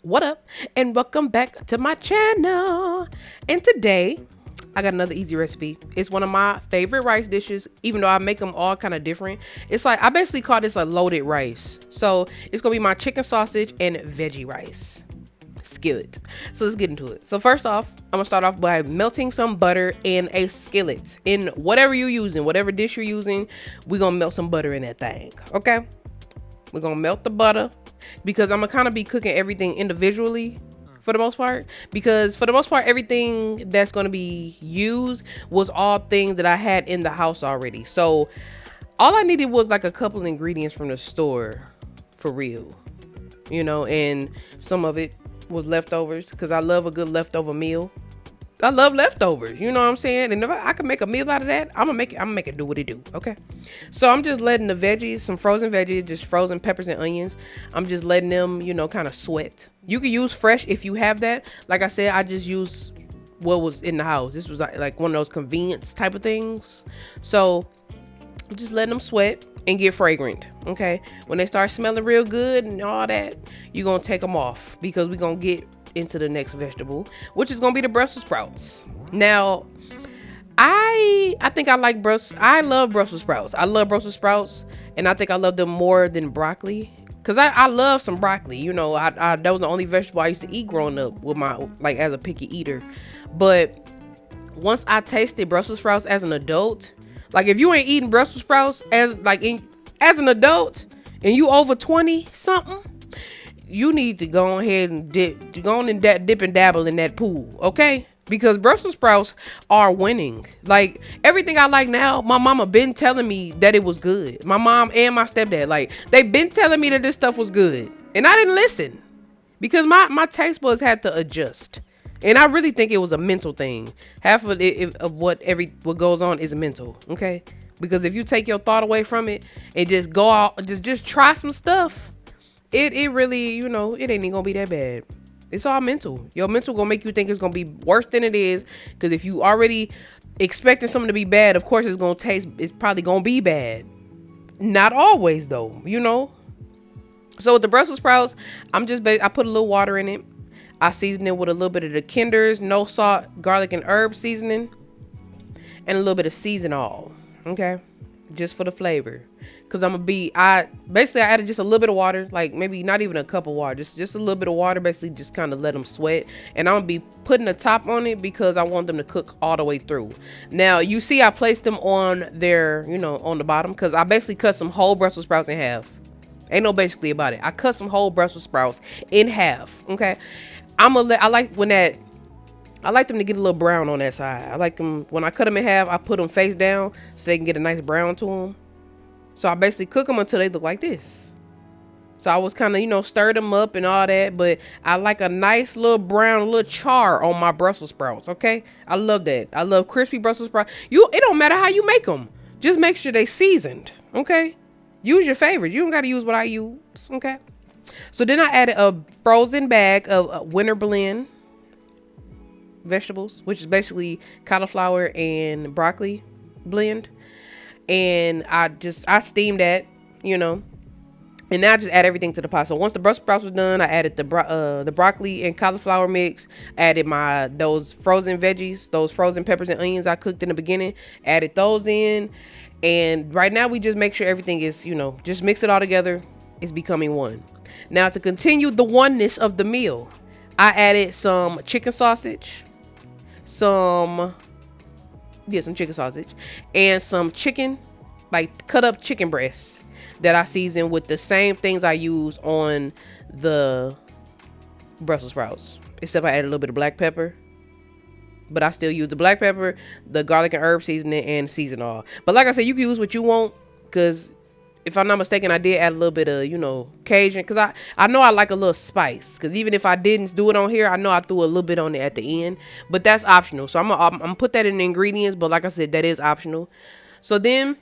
What up? And welcome back to my channel. And today, I got another easy recipe. It's one of my favorite rice dishes, even though I make them all kind of different. It's like, I basically call this a loaded rice. So it's gonna be my chicken sausage and veggie rice. Skillet. So let's get into it. So first off, I'm gonna start off by melting some butter in a skillet. In whatever you're using, whatever dish you're using, we're gonna melt some butter in that thing. Okay? We're gonna melt the butter because I'm gonna kind of be cooking everything individually for the most part, because for the most part everything that's gonna be used was all things that I had in the house already. So all I needed was like a couple ingredients from the store, for real, and some of it was leftovers because I love a good leftover meal. I love leftovers, you know what I'm saying? And if I can make a meal out of that, I'm gonna make it do what it do, okay? So I'm just letting the veggies, some frozen veggies, just frozen peppers and onions, I'm just letting them, kind of sweat. You can use fresh if you have that. Like I said, I just use what was in the house. This was like one of those convenience type of things. So I'm just letting them sweat and get fragrant, okay? When they start smelling real good and all that, you're gonna take them off because we're gonna get into the next vegetable, which is gonna be the Brussels sprouts. Now, I think I like I love Brussels sprouts. I love Brussels sprouts, and I think I love them more than broccoli. Cause I love some broccoli. That was the only vegetable I used to eat growing up with as a picky eater. But once I tasted Brussels sprouts as an adult, like if you ain't eating Brussels sprouts as an adult and you over 20 something, you need to go ahead and dip and dabble in that pool, okay? Because Brussels sprouts are winning. Like everything I like now, my mama been telling me that it was good. My mom and my stepdad, like they been telling me that this stuff was good, and I didn't listen because my taste buds had to adjust. And I really think it was a mental thing. Half of it of what goes on is mental, okay? Because if you take your thought away from it and just go out, just try some stuff. It really, it ain't even gonna be that bad. It's all mental. Your mental gonna make you think it's gonna be worse than it is. Because if you already expecting something to be bad, of course it's probably gonna be bad. Not always though, So with the Brussels sprouts, I put a little water in it. I season it with a little bit of the Kinder's no salt, garlic and herb seasoning, and a little bit of season all. Okay, just for the flavor. Cause I added just a little bit of water, like maybe not even a cup of water, just a little bit of water, basically just kind of let them sweat. And I'm gonna be putting the top on it because I want them to cook all the way through. Now you see I placed them on their, on the bottom, cause I basically cut some whole Brussels sprouts in half. Ain't no basically about it. I cut some whole Brussels sprouts in half. Okay. I like them to get a little brown on that side. I like them when I cut them in half, I put them face down so they can get a nice brown to them. So I basically cook them until they look like this. So I was kind of, stir them up and all that. But I like a nice little brown, little char on my Brussels sprouts, okay? I love that. I love crispy Brussels sprouts. It don't matter how you make them. Just make sure they seasoned, okay? Use your favorite. You don't got to use what I use, okay? So then I added a frozen bag of winter blend vegetables, which is basically cauliflower and broccoli blend. And I steamed that, and now I just add everything to the pot. So once the Brussels sprouts was done, I added the broccoli and cauliflower mix, added those frozen veggies, those frozen peppers and onions I cooked in the beginning, added those in. And right now we just make sure everything is, just mix it all together. It's becoming one. Now to continue the oneness of the meal, I added some chicken sausage, some chicken sausage, and some chicken, like cut up chicken breasts that I season with the same things I use on the Brussels sprouts, except I added a little bit of black pepper. But I still use the black pepper, the garlic and herb seasoning, and season all. But like I said, you can use what you want, because if I'm not mistaken, I did add a little bit of, Cajun, because I know I like a little spice. Because even if I didn't do it on here, I know I threw a little bit on it at the end. But that's optional. So I'm gonna put that in the ingredients. But like I said, that is optional. So then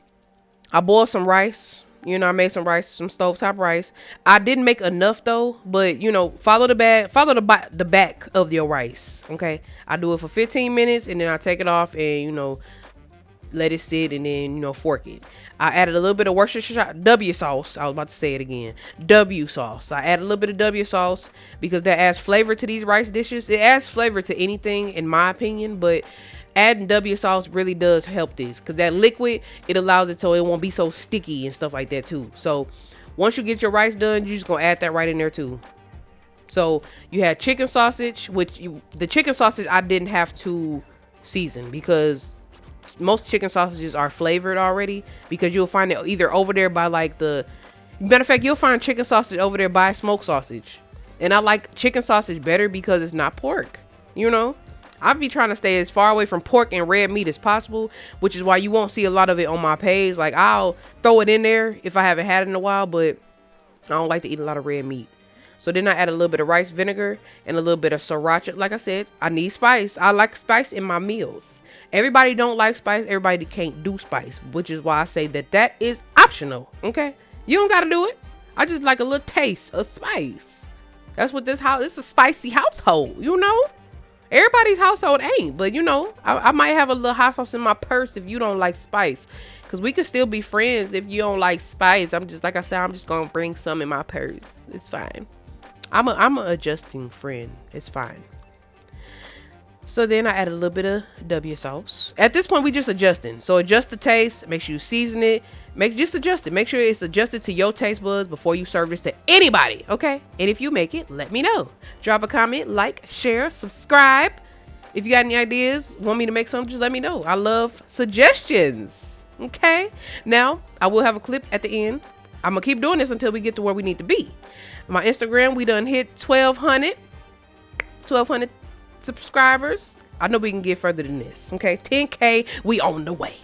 I boiled some rice. I made some rice, some stovetop rice. I didn't make enough though. But, follow the back of your rice. Okay. I do it for 15 minutes and then I take it off and, let it sit, and then, you know, fork it. I added a little bit of Worcestershire W sauce. I was about to say it again. W sauce. I added a little bit of W sauce because that adds flavor to these rice dishes. It adds flavor to anything, in my opinion, but adding W sauce really does help this, because that liquid, it allows it so it won't be so sticky and stuff like that too. So once you get your rice done, you're just gonna add that right in there too. So you had chicken sausage, the chicken sausage I didn't have to season, because most chicken sausages are flavored already, because you'll find it either over there by like matter of fact, you'll find chicken sausage over there by smoked sausage. And I like chicken sausage better because it's not pork. You know, I'll be trying to stay as far away from pork and red meat as possible, which is why you won't see a lot of it on my page. Like, I'll throw it in there if I haven't had it in a while, but I don't like to eat a lot of red meat. So then I add a little bit of rice vinegar and a little bit of sriracha. Like I said, I need spice. I like spice in my meals. Everybody don't like spice. Everybody can't do spice, which is why I say that is optional. Okay, you don't gotta do it. I just like a little taste of spice. That's what this house. It's a spicy household. You know, everybody's household ain't, but you know, I might have a little hot sauce in my purse if you don't like spice. Cause we could still be friends if you don't like spice. I'm just, like I said, I'm just gonna bring some in my purse. It's fine. I'm a adjusting friend. It's fine. So then I add a little bit of W sauce. At this point, we just adjusting. So adjust the taste. Make sure you season it. Just adjust it. Make sure it's adjusted to your taste buds before you serve this to anybody. Okay? And if you make it, let me know. Drop a comment, like, share, subscribe. If you got any ideas, want me to make something, just let me know. I love suggestions. Okay? Now, I will have a clip at the end. I'm going to keep doing this until we get to where we need to be. My Instagram, we done hit 1,200 subscribers. I know we can get further than this. Okay, 10K, we on the way.